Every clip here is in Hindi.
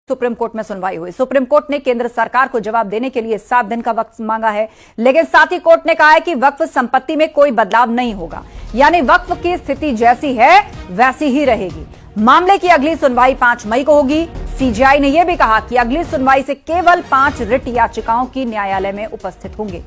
सुप्रीम कोर्ट में सुनवाई हुई। सुप्रीम कोर्ट ने केंद्र सरकार को जवाब देने के लिए 7 दिन का वक्त मांगा है, लेकिन साथ ही कोर्ट ने कहा है कि वक्फ संपत्ति में कोई बदलाव नहीं होगा, यानी वक्फ की स्थिति जैसी है वैसी ही रहेगी। मामले की अगली सुनवाई 5 मई को होगी। सीजेआई ने यह भी कहा कि अगली सुनवाई से केवल 5 रिट याचिकाओं की न्यायालय में उपस्थित होंगे।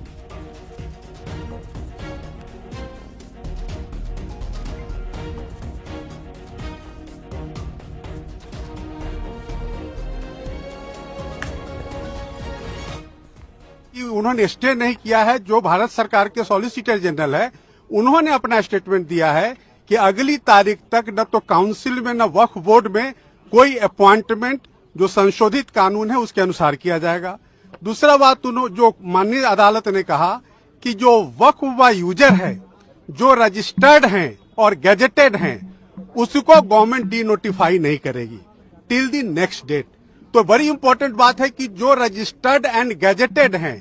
उन्होंने स्टे नहीं किया है। जो भारत सरकार के सॉलिसिटर जनरल है उन्होंने अपना स्टेटमेंट दिया है कि अगली तारीख तक न तो काउंसिल में न वक्फ बोर्ड में कोई अपॉइंटमेंट जो संशोधित कानून है उसके अनुसार किया जाएगा। दूसरा बात जो माननीय अदालत ने कहा कि जो वक्फ व यूजर है जो रजिस्टर्ड हैं और गैजेटेड हैं उसको गवर्नमेंट डी नोटिफाई नहीं करेगी टिल द नेक्स्ट डेट। तो बड़ी इंपॉर्टेंट बात है कि जो रजिस्टर्ड एंड गैजेटेड हैं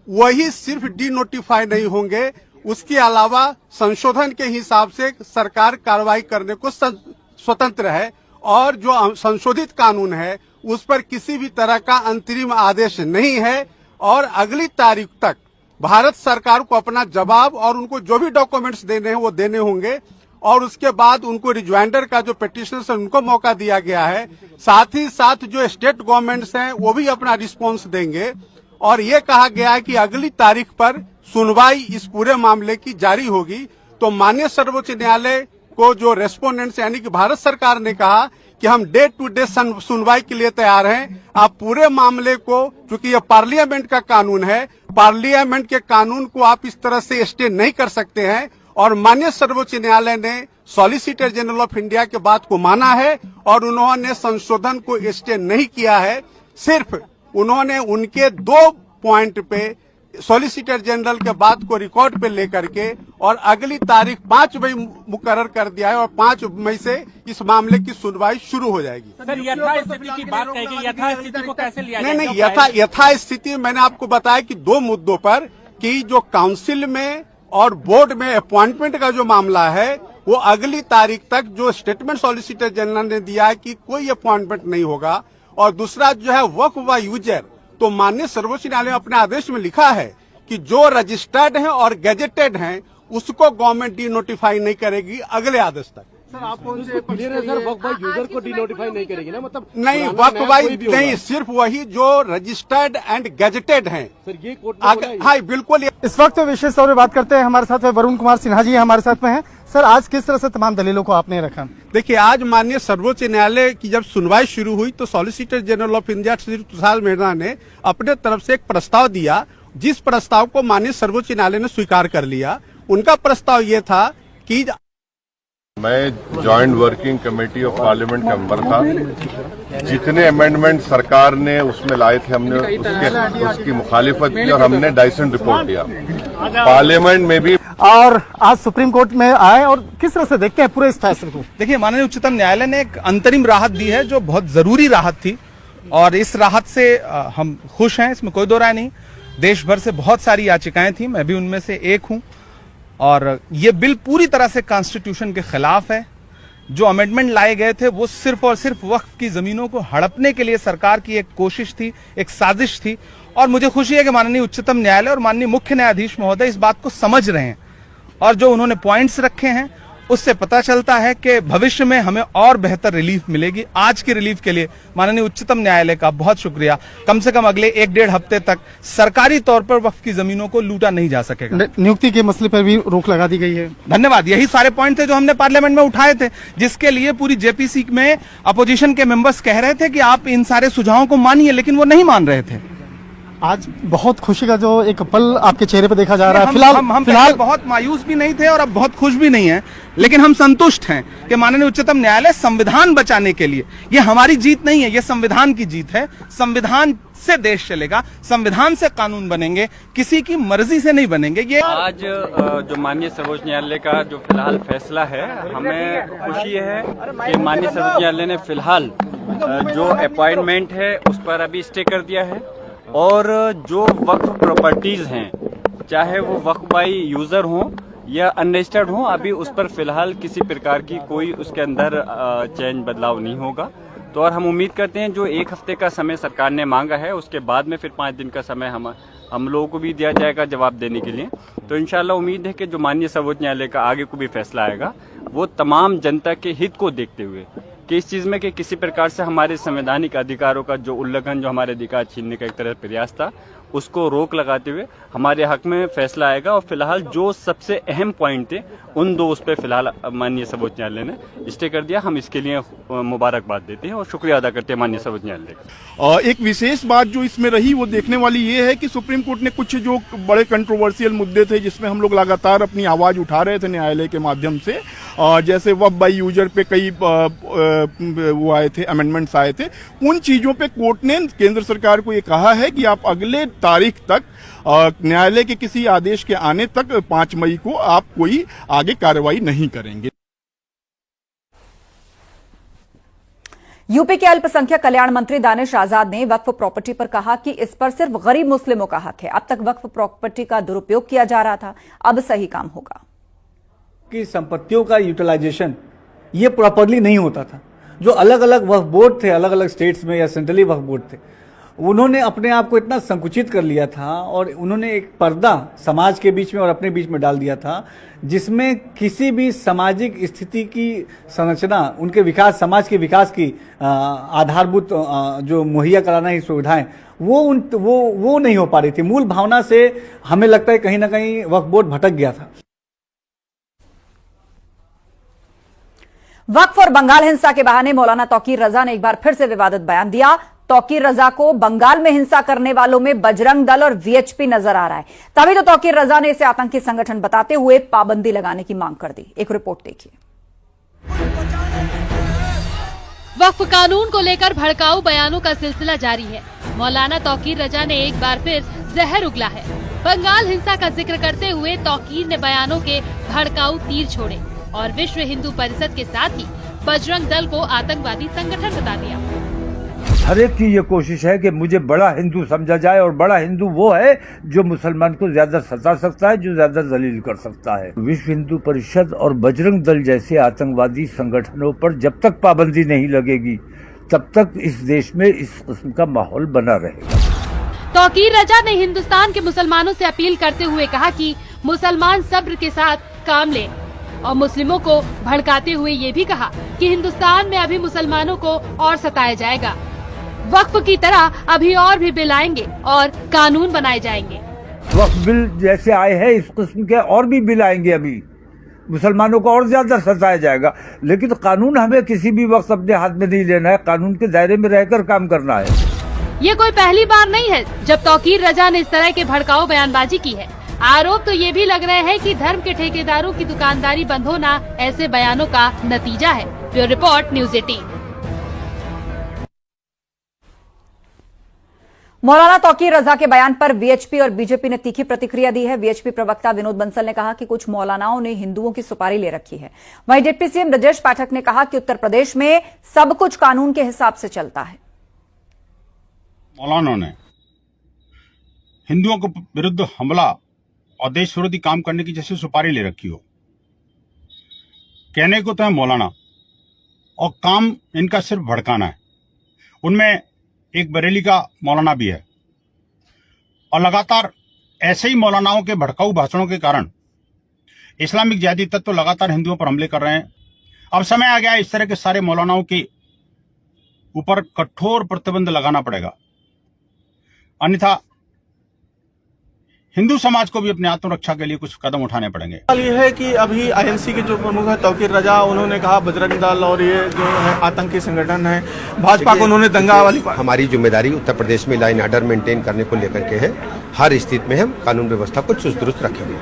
वही सिर्फ डी नोटिफाई नहीं होंगे, उसके अलावा संशोधन के हिसाब से सरकार कार्रवाई करने को स्वतंत्र है और जो संशोधित कानून है उस पर किसी भी तरह का अंतरिम आदेश नहीं है। और अगली तारीख तक भारत सरकार को अपना जवाब और उनको जो भी डॉक्यूमेंट्स देने हैं वो देने होंगे और उसके बाद उनको रिज्वाइंडर का जो पिटिशनर्स है उनको मौका दिया गया है। साथ ही साथ जो स्टेट गवर्नमेंट्स हैं वो भी अपना रिस्पॉन्स देंगे और ये कहा गया है कि अगली तारीख पर सुनवाई इस पूरे मामले की जारी होगी। तो माननीय सर्वोच्च न्यायालय को जो रेस्पोंडेंट्स यानी कि भारत सरकार ने कहा कि हम डे टू डे सुनवाई के लिए तैयार हैं। आप पूरे मामले को, क्योंकि ये पार्लियामेंट का कानून है, पार्लियामेंट के कानून को आप इस तरह से स्टे नहीं कर सकते हैं और माननीय सर्वोच्च न्यायालय ने सॉलिसिटर जनरल ऑफ इंडिया के बात को माना है और उन्होंने संशोधन को स्टे नहीं किया है। सिर्फ उन्होंने उनके 2 पॉइंट पे सॉलिसिटर जनरल के बात को रिकॉर्ड पे लेकर के और अगली तारीख 5 मई मुकर्रर कर दिया है और 5 मई से इस मामले की सुनवाई शुरू हो जाएगी। सर, यथास्थिति की बात कहेगी, यथास्थिति को कैसे लिया जाए? नहीं, यथास्थिति मैंने आपको बताया कि 2 मुद्दों पर कि जो काउंसिल में और बोर्ड में अपॉइंटमेंट का जो मामला है वो अगली तारीख तक जो स्टेटमेंट सॉलिसिटर जनरल ने दिया है कि कोई अपॉइंटमेंट नहीं होगा। और दूसरा जो है वक्फ व यूजर, तो माननीय सर्वोच्च न्यायालय ने अपने आदेश में लिखा है कि जो रजिस्टर्ड हैं और गैजेटेड हैं उसको गवर्नमेंट डी नोटिफाई नहीं करेगी अगले आदेश तक। सर, आप उनसे क्लियर है सर, वक्फ बाई यूजर को डी नोटिफाई नहीं करेगी ना? मतलब नहीं, वक्फ बाई नहीं, सिर्फ वही जो रजिस्टर्ड एंड गैजेटेड हैं। सर, ये कोर्ट हाँ बिल्कुल। इस वक्त विशेष तौर पर बात करते हैं, हमारे साथ वरुण कुमार सिन्हा जी हमारे साथ में हैं। सर, आज किस तरह से तमाम दलीलों को आपने रखा? देखिए, आज माननीय सर्वोच्च न्यायालय की जब सुनवाई शुरू हुई तो solicitor general of India Shri Tushar Mehta ने अपने तरफ से एक प्रस्ताव दिया, जिस प्रस्ताव को माननीय सर्वोच्च न्यायालय ने स्वीकार कर लिया। उनका प्रस्ताव ये था कि मैं joint working committee of parliament का मेंबर था। जितने अमेंडमेंट सरकार ने उसमें लाए थे हमने उसकी मुखालिफत की और हमने डाइसेंट रिपोर्ट दिया पार्लियामेंट में भी। और आज सुप्रीम कोर्ट में आए और किस तरह से देखते हैं पूरे इस फैसले को? देखिए, माननीय उच्चतम न्यायालय ने एक अंतरिम राहत दी है जो बहुत जरूरी राहत थी और इस राहत से हम खुश हैं, इसमें कोई दो राय नहीं। देश भर से बहुत सारी याचिकाएं थी, मैं भी उनमें से एक हूं और ये बिल पूरी तरह से कॉन्स्टिट्यूशन के खिलाफ है। जो अमेंडमेंट लाए गए थे वो सिर्फ और सिर्फ वक्फ की जमीनों को हड़पने के लिए सरकार की एक कोशिश थी, एक साजिश थी। और मुझे खुशी है कि माननीय उच्चतम न्यायालय और माननीय मुख्य न्यायाधीश महोदय इस बात को समझ रहे हैं और जो उन्होंने पॉइंट्स रखे हैं उससे पता चलता है कि भविष्य में हमें और बेहतर रिलीफ मिलेगी। आज की रिलीफ के लिए माननीय उच्चतम न्यायालय का बहुत शुक्रिया। कम से कम अगले 1-1.5 हफ्ते तक सरकारी तौर पर वक्फ की जमीनों को लूटा नहीं जा सकेगा। नियुक्ति के मसले पर भी रोक लगा दी गई है। धन्यवाद। यही सारे पॉइंट थे जो हमने पार्लियामेंट में उठाए थे, जिसके लिए पूरी जेपीसी में अपोजिशन के मेंबर्स कह रहे थे कि आप इन सारे सुझावों को मानिए, लेकिन वो नहीं मान रहे थे। आज बहुत खुशी का जो एक पल आपके चेहरे पर देखा जा रहा है। फिलहाल बहुत मायूस भी नहीं थे और अब बहुत खुश भी नहीं है, लेकिन हम संतुष्ट हैं कि माननीय उच्चतम न्यायालय संविधान बचाने के लिए, ये हमारी जीत नहीं है, ये संविधान की जीत है। संविधान से देश चलेगा, संविधान से कानून बनेंगे, किसी की मर्जी से नहीं बनेंगे। ये आज जो माननीय सर्वोच्च न्यायालय का जो फिलहाल फैसला है, हमें खुशी है कि माननीय सर्वोच्च न्यायालय ने फिलहाल जो अपॉइंटमेंट है उस पर अभी स्टे कर दिया है और जो वक्फ प्रॉपर्टीज हैं, चाहे वो वक्फ बाई यूजर हों या अनरजिस्टर्ड हों, अभी उस पर फिलहाल किसी प्रकार की कोई उसके अंदर चेंज बदलाव नहीं होगा। तो और हम उम्मीद करते हैं जो 1 हफ्ते का समय सरकार ने मांगा है उसके बाद में फिर 5 दिन का समय हम लोगों को भी दिया जाएगा जवाब देने के लिए। तो इंशाल्लाह उम्मीद है कि जो माननीय सर्वोच्च न्यायालय का आगे को भी फैसला आएगा वो तमाम जनता के हित को देखते हुए कि इस चीज में कि किसी प्रकार से हमारे संवैधानिक अधिकारों का जो उल्लंघन, जो हमारे अधिकार छीनने का एक तरह प्रयास था, उसको रोक लगाते हुए हमारे हक में फैसला आएगा। और फिलहाल जो सबसे अहम पॉइंट थे उन 2 उस पर फिलहाल माननीय सर्वोच्च न्यायालय ने स्टे कर दिया। हम इसके लिए मुबारकबाद देते हैं और शुक्रिया अदा करते हैं माननीय सर्वोच्च न्यायालय का। एक विशेष बात जो इसमें रही वो देखने वाली ये है कि सुप्रीम कोर्ट ने कुछ जो बड़े कंट्रोवर्शियल मुद्दे थे जिसमें हम लोग लगातार अपनी आवाज उठा रहे थे न्यायालय के माध्यम से, जैसे वक्फ बाय यूजर पे कई वो आए थे, अमेंडमेंट्स आए थे, उन चीजों पे कोर्ट ने केंद्र सरकार को ये कहा है कि आप अगले तारीख तक न्यायालय के किसी आदेश के आने तक 5 मई को आप कोई आगे कार्रवाई नहीं करेंगे। यूपी के अल्पसंख्यक कल्याण मंत्री दानिश आजाद ने वक्फ प्रॉपर्टी पर कहा कि इस पर सिर्फ गरीब मुस्लिमों का हक है। अब तक वक्फ प्रॉपर्टी का दुरुपयोग किया जा रहा था, अब सही काम होगा। कि संपत्तियों का यूटिलाइजेशन ये प्रॉपरली नहीं होता था। जो अलग अलग वक्फ बोर्ड थे, अलग अलग स्टेट्स में या सेंट्रली वक्फ बोर्ड थे, उन्होंने अपने आप को इतना संकुचित कर लिया था और उन्होंने एक पर्दा समाज के बीच में और अपने बीच में डाल दिया था जिसमें किसी भी सामाजिक स्थिति की संरचना, उनके विकास, समाज के विकास की आधारभूत जो मुहैया कराना ही सुविधाएं वो नहीं हो पा रही थी। मूल भावना से हमें लगता है कहीं ना कहीं वक्फ बोर्ड भटक गया था। वक्फ और बंगाल हिंसा के बहाने मौलाना तौकीर रजा ने एक बार फिर से विवादित बयान दिया। तौकीर रजा को बंगाल में हिंसा करने वालों में बजरंग दल और वीएचपी नजर आ रहा है, तभी तो तौकीर रजा ने इसे आतंकी संगठन बताते हुए पाबंदी लगाने की मांग कर दी। एक रिपोर्ट देखिए। वक्फ कानून को लेकर भड़काऊ बयानों का सिलसिला जारी है। मौलाना तौकीर रजा ने एक बार फिर जहर उगला है। बंगाल हिंसा का जिक्र करते हुए तौकीर ने बयानों के भड़काऊ तीर छोड़े और विश्व हिंदू परिषद के साथ ही बजरंग दल को आतंकवादी संगठन बता दिया। हर एक की ये कोशिश है कि मुझे बड़ा हिंदू समझा जाए और बड़ा हिंदू वो है जो मुसलमान को ज्यादा सता सकता है, जो ज्यादा जलील कर सकता है। विश्व हिंदू परिषद और बजरंग दल जैसे आतंकवादी संगठनों पर जब तक पाबंदी नहीं लगेगी तब तक इस देश में इस किस्म का माहौल बना रहेगा। तौकीर रजा ने हिंदुस्तान के मुसलमानों से अपील करते हुए कहा कि मुसलमान सब्र के साथ काम लें और मुस्लिमों को भड़काते हुए ये भी कहा कि हिंदुस्तान में अभी मुसलमानों को और सताया जाएगा। वक्फ की तरह अभी और भी बिल आएंगे और कानून बनाए जाएंगे। वक्फ बिल जैसे आए हैं इस किस्म के और भी बिल आएंगे, अभी मुसलमानों को और ज्यादा सताया जाएगा। लेकिन कानून हमें किसी भी वक्त अपने हाथ में नहीं लेना है, कानून के दायरे में रहकर काम करना है। ये कोई पहली बार नहीं है जब तौकीर रजा ने इस तरह के भड़काऊ बयानबाजी की है। आरोप तो ये भी लग रहे हैं कि धर्म के ठेकेदारों की दुकानदारी बंद होना ऐसे बयानों का नतीजा है। Bureau report, news 18। मौलाना तौकीर रजा के बयान पर वीएचपी और बीजेपी ने तीखी प्रतिक्रिया दी है। वीएचपी प्रवक्ता विनोद बंसल ने कहा कि कुछ मौलानाओं ने हिंदुओं की सुपारी ले रखी है। वहीं डिप्टी सीएम ब्रजेश पाठक ने कहा कि उत्तर प्रदेश में सब कुछ कानून के हिसाब से चलता है। मौलानाओं ने हिंदुओं के विरुद्ध हमला और देश विरोधी काम करने की जैसे सुपारी ले रखी हो। कहने को तो है मौलाना और काम इनका सिर्फ भड़काना है। उनमें एक बरेली का मौलाना भी है और लगातार ऐसे ही मौलानाओं के भड़काऊ भाषणों के कारण इस्लामिक जिहादी तत्व लगातार हिंदुओं पर हमले कर रहे हैं। अब समय आ गया है इस तरह के सारे मौलानाओं के ऊपर कठोर प्रतिबंध लगाना पड़ेगा, अन्यथा हिंदू समाज को भी अपने आत्मरक्षा के लिए कुछ कदम उठाने पड़ेंगे। सवाल ये है कि अभी आईएनसी के जो प्रमुख है तौकीर रजा, उन्होंने कहा बजरंग दल और ये जो है आतंकी संगठन है। भाजपा को उन्होंने दंगा वाली। हमारी जिम्मेदारी उत्तर प्रदेश में लाइन ऑर्डर मेंटेन करने को लेकर के है। हर स्थिति में हम कानून व्यवस्था को चुस्त दुरुस्त रखेंगे।